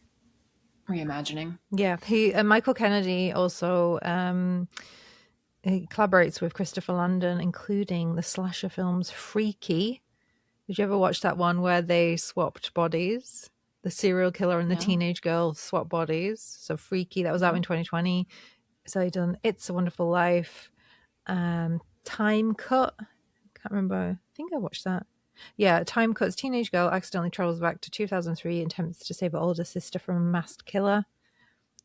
reimagining. Yeah, Michael Kennedy also he collaborates with Christopher Landon, including the slasher films Freaky. Did you ever watch that one where they swapped bodies? The serial killer and the teenage girl swap bodies. So Freaky, that was out in 2020. So he done It's a Wonderful Life, Time Cut. Can't remember. I think I watched that. Yeah, Time Cut's teenage girl accidentally travels back to 2003 and attempts to save her older sister from a masked killer.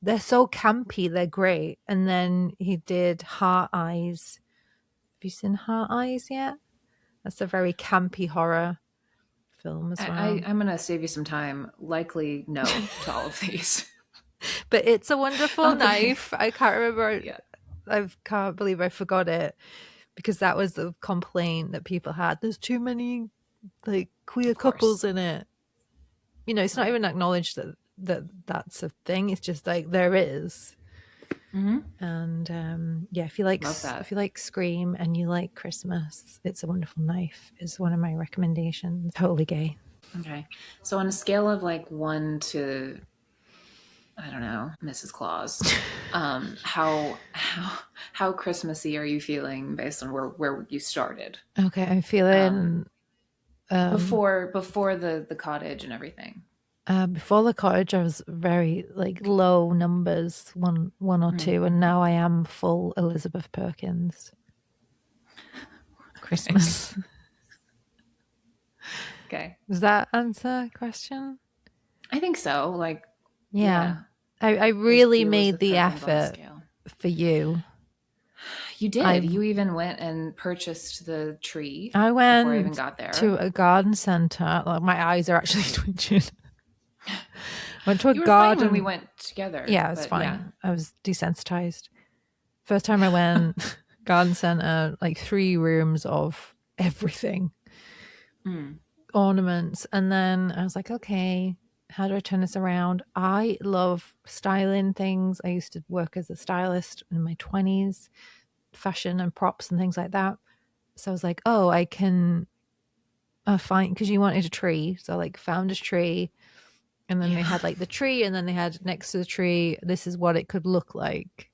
They're so campy, they're great. And then he did Heart Eyes. Have you seen Heart Eyes yet? That's a very campy horror film as well. I'm going to save you some time. Likely no to all of these. But It's a Wonderful Knife. I can't remember. Yeah. I can't believe I forgot it because that was the complaint that people had. There's too many like queer couples in it. You know, it's not even acknowledged that's a thing. It's just like there is. Mm-hmm. And if you like Scream and you like Christmas, It's a Wonderful Knife is one of my recommendations. Totally gay. Okay. So on a scale of like 1 to, I don't know, Mrs. Claus, how Christmassy are you feeling based on where you started? Okay, I'm feeling before the cottage and everything. Before the cottage, I was very like low numbers, one or two, and now I am full Elizabeth Perkins. Christmas. Okay. Does that answer a question? I think so. Like, yeah. I really made the Elizabeth effort for you. You did. You even went and purchased the tree. I went before I even got there to a garden center. Like my eyes are actually twitching. Went to a you were garden. fine when we went together. Yeah, it's fine. Yeah. I was desensitized. First time I went, garden center, like 3 rooms of everything, ornaments, and then I was like, okay, how do I turn this around? I love styling things. I used to work as a stylist in my 20s, fashion and props and things like that. So I was like, oh, I can find, because you wanted a tree, so I like found a tree. And then they had like the tree, and then they had next to the tree, this is what it could look like.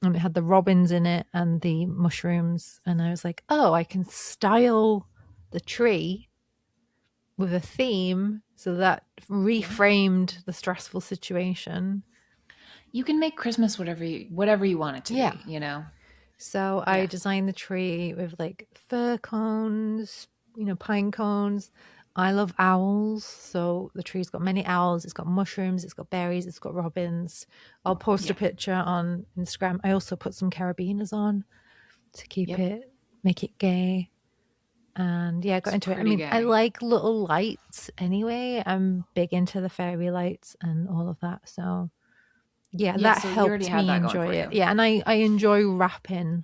And it had the robins in it and the mushrooms. And I was like, oh, I can style the tree with a theme. So that reframed the stressful situation. You can make Christmas whatever you want it to be, you know? So I designed the tree with like fir cones, pine cones. I love owls, so the tree's got many owls. It's got mushrooms, it's got berries, it's got robins. I'll post a picture on Instagram. I also put some carabiners on to make it gay. And I got into it. I mean, I like little lights anyway. I'm big into the fairy lights and all of that. So that helped me enjoy it. Yeah, and I enjoy wrapping.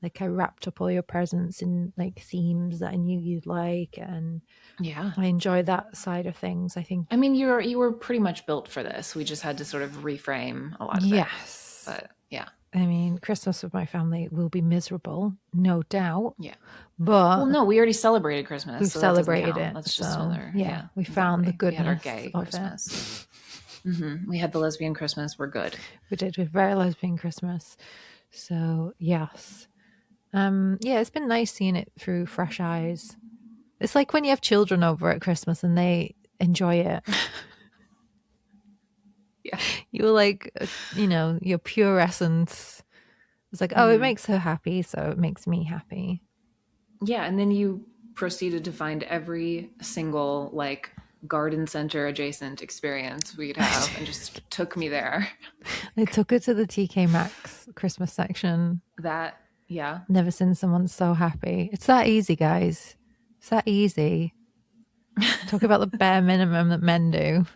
Like I wrapped up all your presents in like themes that I knew you'd like, and I enjoy that side of things. I think. I mean, you were pretty much built for this. We just had to sort of reframe a lot of it. Yes, but yeah. I mean, Christmas with my family will be miserable, no doubt. Yeah, but no, we already celebrated Christmas. We've celebrated it. That's just another. We found the goodness. We had our gay Christmas. We had the lesbian Christmas. We're good. We did. We had very lesbian Christmas. So yes. It's been nice seeing it through fresh eyes. It's like when you have children over at Christmas and they enjoy it. You were like, your pure essence. It's like, oh, it makes her happy, so it makes me happy. Yeah, and then you proceeded to find every single like garden center adjacent experience we could have and just took me there. I took her to the TK Maxx Christmas section. That, yeah. Never seen someone so happy. It's that easy, guys. It's that easy. Talk about the bare minimum that men do.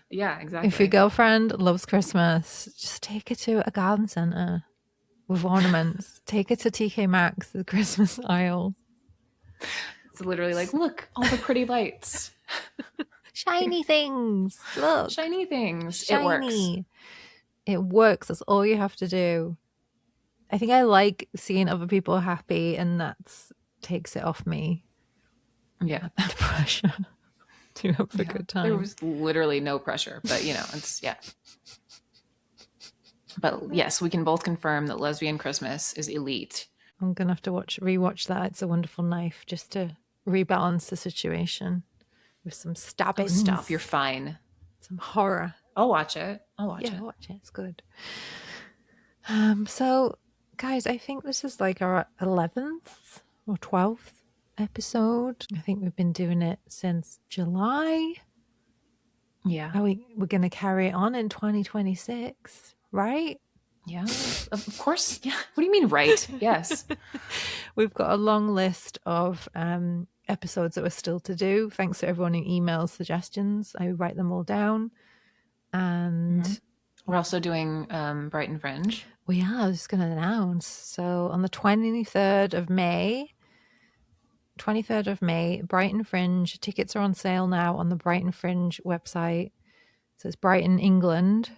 Yeah, exactly. If your girlfriend loves Christmas, just take her to a garden center with ornaments. Take her to TK Maxx, the Christmas aisle. It's literally like, look, all the pretty lights. Shiny things. Look. Shiny things. Shiny. It works. It works. That's all you have to do. I think I like seeing other people happy, and that takes it off me. Yeah. The pressure to have a good time. There was literally no pressure, but it's, yeah. But yes, we can both confirm that Lesbian Christmas is elite. I'm going to have to rewatch that. It's a Wonderful Knife just to rebalance the situation with some stabbing. Oh, stop. You're fine. Some horror. I'll watch it. Watch it. It's good. So, guys, I think this is like our 11th or 12th episode. I think we've been doing it since July. Yeah. We're going to carry it on in 2026, right? Yeah, of course. Yeah. What do you mean, right? Yes. We've got a long list of episodes that we're still to do. Thanks to everyone who emails suggestions. I write them all down. And we're also doing Brighton Fringe. We are. I was just going to announce. So on the 23rd of May, Brighton Fringe. Tickets are on sale now on the Brighton Fringe website. So it's Brighton, England.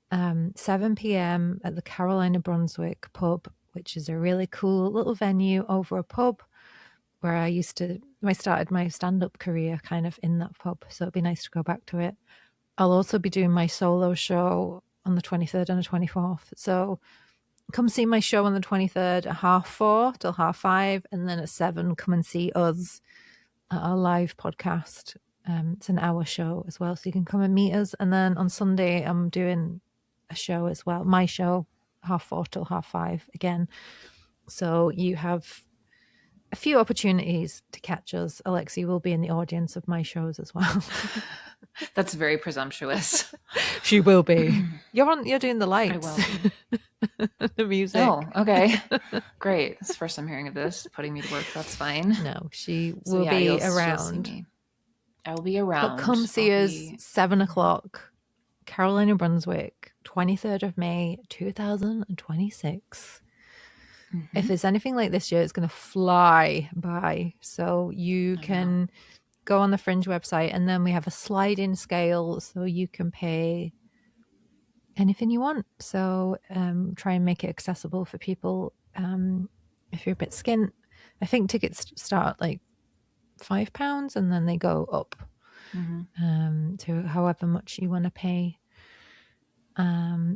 7 p.m. at the Carolina Brunswick pub, which is a really cool little venue over a pub where I started my stand-up career kind of in that pub. So it'd be nice to go back to it. I'll also be doing my solo show on the 23rd and the 24th. So come see my show on the 23rd at 4:30 till 5:30. And then at 7, come and see us at our live podcast. It's an hour show as well. So you can come and meet us. And then on Sunday, I'm doing a show as well. My show, 4:30 till 5:30 again. So you have a few opportunities to catch us. Alexi will be in the audience of my shows as well. That's very presumptuous. She will be. You're doing the lights. I will. The music. Oh, okay. Great. It's the first I'm hearing of this. Putting me to work. That's fine. No, she will be around. I will be around. But come see us 7 o'clock, Carolina Brunswick, 23rd of May, 2026. If it's anything like this year, it's going to fly by. So you can go on the Fringe website, and then we have a sliding scale so you can pay anything you want. So try and make it accessible for people if you're a bit skint. I think tickets start at like £5 and then they go up to however much you want to pay.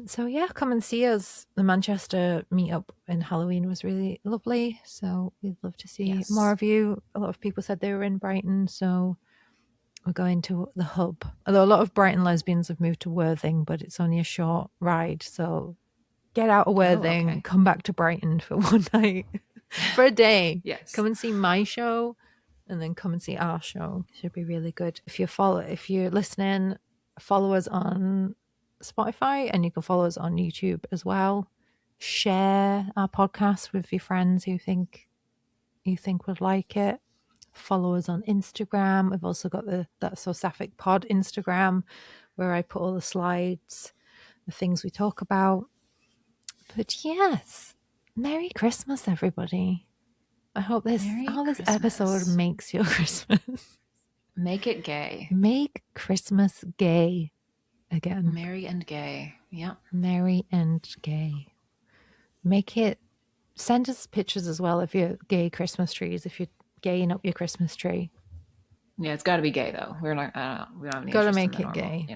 So yeah, come and see us. The Manchester meetup in Halloween was really lovely. So we'd love to see more of you. A lot of people said they were in Brighton, so we're going to the hub. Although a lot of Brighton lesbians have moved to Worthing, but it's only a short ride. So get out of Worthing, come back to Brighton for one night, for a day. Yes. Come and see my show, and then come and see our show. Should be really good. If you're listening, follow us on Spotify, and you can follow us on YouTube as well. Share our podcast with your friends who you think would like it. Follow us on Instagram. We've also got That's So Sapphic Pod Instagram, where I put all the slides, the things we talk about. But yes, Merry Christmas, everybody. I hope this episode makes your Christmas. Make it gay. Make Christmas gay again. Merry and gay. Yeah. Merry and gay. Send us pictures as well of your gay Christmas trees, if you're gaying up your Christmas tree. Yeah, it's got to be gay though. We don't have any. Got to make it normal, gay.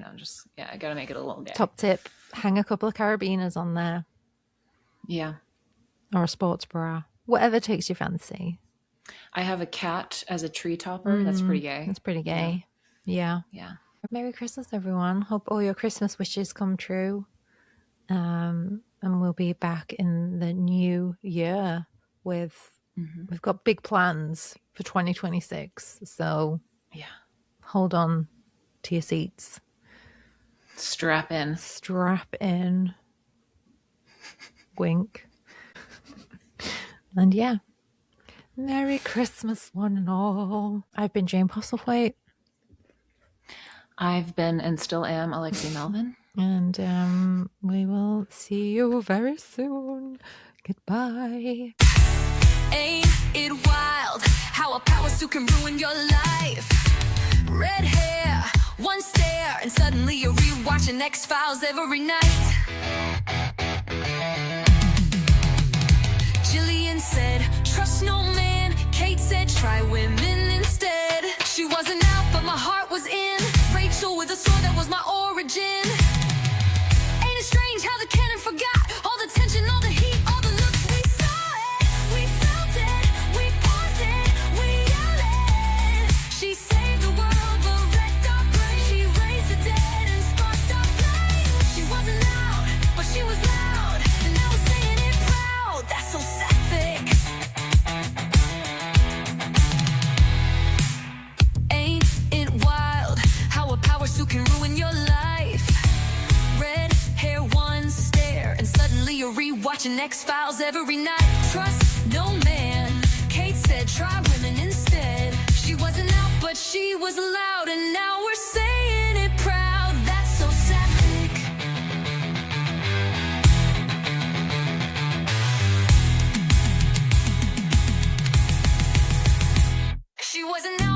I got to make it a little gay. Top tip: hang a couple of carabiners on there. Yeah. Or a sports bra, whatever takes your fancy. I have a cat as a tree topper. That's pretty gay. That's pretty gay. Yeah. Yeah. Merry Christmas, everyone. Hope all your Christmas wishes come true. And we'll be back in the new year with, we've got big plans for 2026. So Yeah. hold on to your seats. Strap in. Strap in. Wink. And yeah. Merry Christmas, one and all. I've been Jane Postlethwaite. I've been and still am Alexi Melvin. And we will see you very soon. Goodbye. Ain't it wild how a power suit can ruin your life? Red hair, one stare, and suddenly you're rewatching X-Files every night. Jillian said, trust no man. Kate said, try women instead. She wasn't out, but my heart was in. Rachel with a sword, that was my origin. Ain't it strange how the canon forgot all the tension, all the heat, all the looks? We saw it, we felt it, we paused it, we yelled it. She saved the world, but wrecked our brain. She raised the dead and sparked our flame. She wasn't loud, but she was loud, and now we're saying it proud. That's so sapphic. Ain't it wild how a power suit can ruin your life? Red hair, one stare, and suddenly you're rewatching X-Files every night. Trust no man. Kate said, try women instead. She wasn't out, but she was loud, and now we're saying it proud. That's so sapphic. She wasn't out.